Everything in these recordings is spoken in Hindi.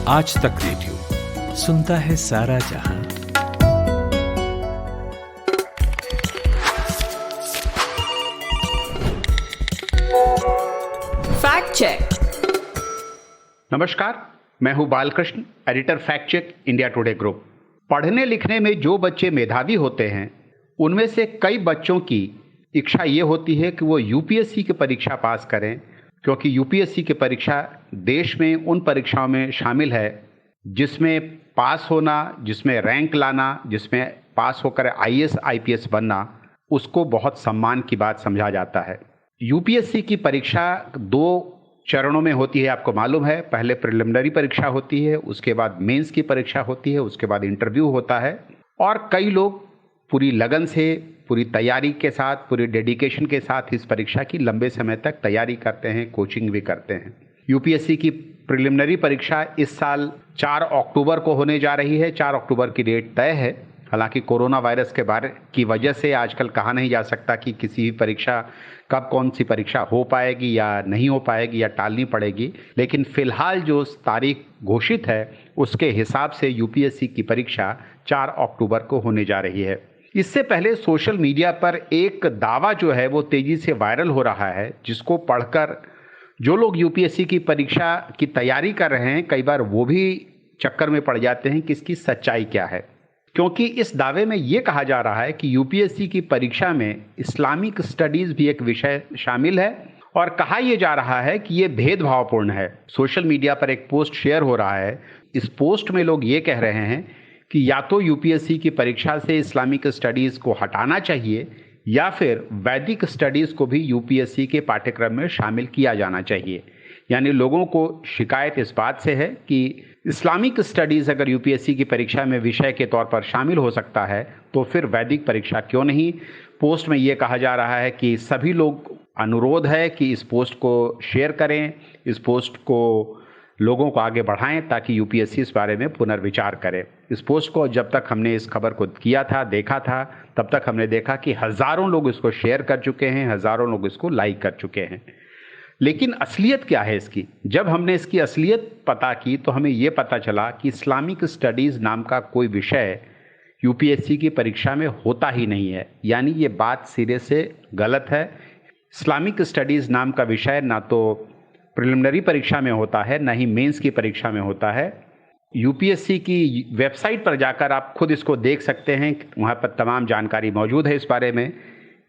आज तक रेडियो सुनता है सारा जहां। Fact check. नमस्कार, मैं हूं Balkrishna, editor fact check India Today group. पढ़ने लिखने में जो बच्चे मेधावी होते हैं उनमें से कई बच्चों की इच्छा ये होती है कि वो यूपीएससी की परीक्षा पास करें, क्योंकि यूपीएससी की परीक्षा देश में उन परीक्षाओं में शामिल है जिसमें पास होना, जिसमें रैंक लाना, जिसमें पास होकर आईएएस आईपीएस बनना, उसको बहुत सम्मान की बात समझा जाता है। यूपीएससी की परीक्षा 2 चरणों में होती है, आपको मालूम है। पहले प्रिलिमिनरी परीक्षा होती है, उसके बाद मेंस की परीक्षा होती है, उसके बाद इंटरव्यू होता है। और कई लोग पूरी लगन से, पूरी तैयारी के साथ, पूरी डेडिकेशन के साथ इस परीक्षा की लंबे समय तक तैयारी करते हैं, कोचिंग भी करते हैं। यूपीएससी की प्रिलिमिनरी परीक्षा इस साल 4 अक्टूबर को होने जा रही है। 4 अक्टूबर की डेट तय है। हालांकि कोरोना वायरस के बारे की वजह से आजकल कहा नहीं जा सकता कि किसी भी परीक्षा कब कौन सी परीक्षा हो पाएगी या नहीं हो पाएगी या टालनी पड़ेगी, लेकिन फिलहाल जो तारीख घोषित है उसके हिसाब से यूपीएससी की परीक्षा 4 अक्टूबर को होने जा रही है। इससे पहले सोशल मीडिया पर एक दावा जो है वो तेजी से वायरल हो रहा है, जिसको पढ़कर जो लोग यूपीएससी की परीक्षा की तैयारी कर रहे हैं कई बार वो भी चक्कर में पड़ जाते हैं कि इसकी सच्चाई क्या है। क्योंकि इस दावे में ये कहा जा रहा है कि यूपीएससी की परीक्षा में इस्लामिक स्टडीज भी एक विषय शामिल है और कहा यह जा रहा है कि ये भेदभावपूर्ण है। सोशल मीडिया पर एक पोस्ट शेयर हो रहा है। इस पोस्ट में लोग ये कह रहे हैं कि या तो यूपीएससी की परीक्षा से इस्लामिक स्टडीज़ को हटाना चाहिए या फिर वैदिक स्टडीज़ को भी यूपीएससी के पाठ्यक्रम में शामिल किया जाना चाहिए। यानी लोगों को शिकायत इस बात से है कि इस्लामिक स्टडीज़ अगर यूपीएससी की परीक्षा में विषय के तौर पर शामिल हो सकता है तो फिर वैदिक परीक्षा क्यों नहीं। पोस्ट में ये कहा जा रहा है कि सभी लोग, अनुरोध है कि इस पोस्ट को शेयर करें, इस पोस्ट को लोगों को आगे बढ़ाएं ताकि यूपीएससी इस बारे में पुनर्विचार करे। इस पोस्ट को जब तक हमने इस खबर को किया था, देखा था, तब तक हमने देखा कि हज़ारों लोग इसको शेयर कर चुके हैं, हज़ारों लोग इसको लाइक कर चुके हैं। लेकिन असलियत क्या है इसकी? जब हमने इसकी असलियत पता की तो हमें ये पता चला कि इस्लामिक स्टडीज़ नाम का कोई विषय यूपीएससी की परीक्षा में होता ही नहीं है। यानी ये बात सिरे से गलत है। इस्लामिक स्टडीज़ नाम का विषय ना तो प्रिलिमिनरी परीक्षा में होता है, ना ही मेंस की परीक्षा में होता है। यूपीएससी की वेबसाइट पर जाकर आप खुद इसको देख सकते हैं, वहाँ पर तमाम जानकारी मौजूद है इस बारे में।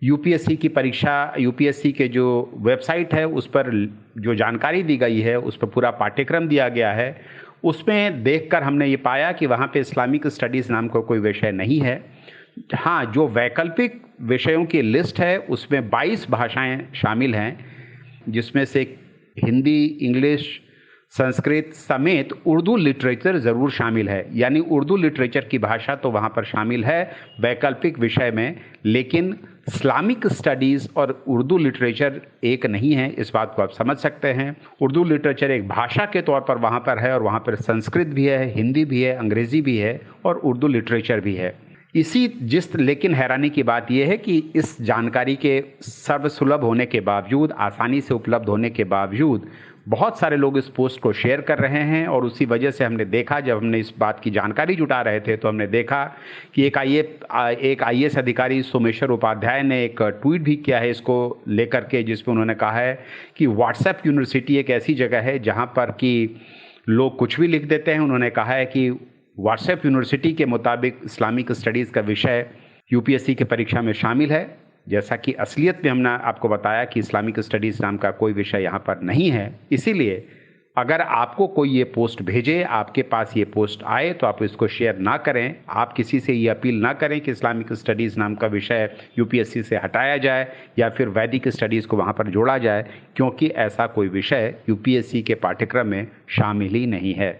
यूपीएससी की परीक्षा, यूपीएससी के जो वेबसाइट है उस पर जो जानकारी दी गई है, उस पर पूरा पाठ्यक्रम दिया गया है। उसमें देखकर हमने ये पाया कि वहाँ पे इस्लामिक स्टडीज़ नाम का कोई विषय नहीं है। हाँ, जो वैकल्पिक विषयों की लिस्ट है उसमें 22 भाषाएं शामिल हैं, जिसमें से हिंदी, इंग्लिश, संस्कृत समेत उर्दू लिटरेचर ज़रूर शामिल है। यानी उर्दू लिटरेचर की भाषा तो वहाँ पर शामिल है वैकल्पिक विषय में, लेकिन इस्लामिक स्टडीज़ और उर्दू लिटरेचर एक नहीं है। इस बात को आप समझ सकते हैं। उर्दू लिटरेचर एक भाषा के तौर पर वहाँ पर है और वहाँ पर संस्कृत भी है, हिंदी भी है, अंग्रेज़ी भी है और उर्दू लिटरेचर भी है। लेकिन हैरानी की बात यह है कि इस जानकारी के सर्वसुलभ होने के बावजूद, आसानी से उपलब्ध होने के बावजूद बहुत सारे लोग इस पोस्ट को शेयर कर रहे हैं। और उसी वजह से हमने देखा, जब हमने इस बात की जानकारी जुटा रहे थे तो हमने देखा कि एक आईएएस अधिकारी सोमेश्वर उपाध्याय ने एक ट्वीट भी किया है इसको लेकर के, जिसमें उन्होंने कहा है कि व्हाट्सएप यूनिवर्सिटी एक ऐसी जगह है जहाँ पर कि लोग कुछ भी लिख देते हैं। उन्होंने कहा है कि व्हाट्सएप यूनिवर्सिटी के मुताबिक इस्लामिक स्टडीज़ का विषय यूपीएससी की परीक्षा में शामिल है, जैसा कि असलियत में हमने आपको बताया कि इस्लामिक स्टडीज़ नाम का कोई विषय यहाँ पर नहीं है। इसीलिए अगर आपको कोई ये पोस्ट भेजे, आपके पास ये पोस्ट आए, तो आप इसको शेयर ना करें। आप किसी से ये अपील ना करें कि इस्लामिक स्टडीज़ नाम का विषय यूपीएससी से हटाया जाए या फिर वैदिक स्टडीज़ को वहाँ पर जोड़ा जाए, क्योंकि ऐसा कोई विषय यूपीएससी के पाठ्यक्रम में शामिल ही नहीं है।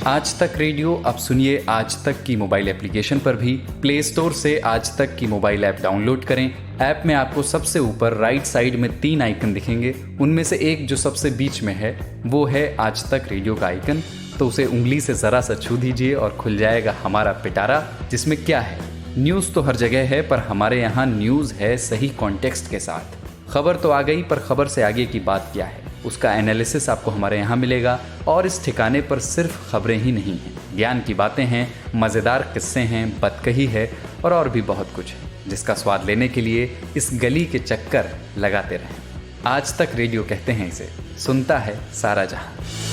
आज तक रेडियो अब सुनिए आज तक की मोबाइल एप्लीकेशन पर भी। प्ले स्टोर से आज तक की मोबाइल ऐप डाउनलोड करें। ऐप में आपको सबसे ऊपर राइट साइड में 3 आइकन दिखेंगे। उनमें से एक जो सबसे बीच में है वो है आज तक रेडियो का आइकन। तो उसे उंगली से ज़रा सा छू दीजिए और खुल जाएगा हमारा पिटारा, जिसमें क्या है, न्यूज़ तो हर जगह है पर हमारे यहाँ न्यूज़ है सही कॉन्टेक्स्ट के साथ। खबर तो आ गई पर खबर से आगे की बात क्या है। उसका एनालिसिस आपको हमारे यहाँ मिलेगा। और इस ठिकाने पर सिर्फ खबरें ही नहीं हैं, ज्ञान की बातें हैं, मज़ेदार किस्से हैं, बतकही है और भी बहुत कुछ है, जिसका स्वाद लेने के लिए इस गली के चक्कर लगाते रहें। आज तक रेडियो कहते हैं इसे, सुनता है सारा जहां।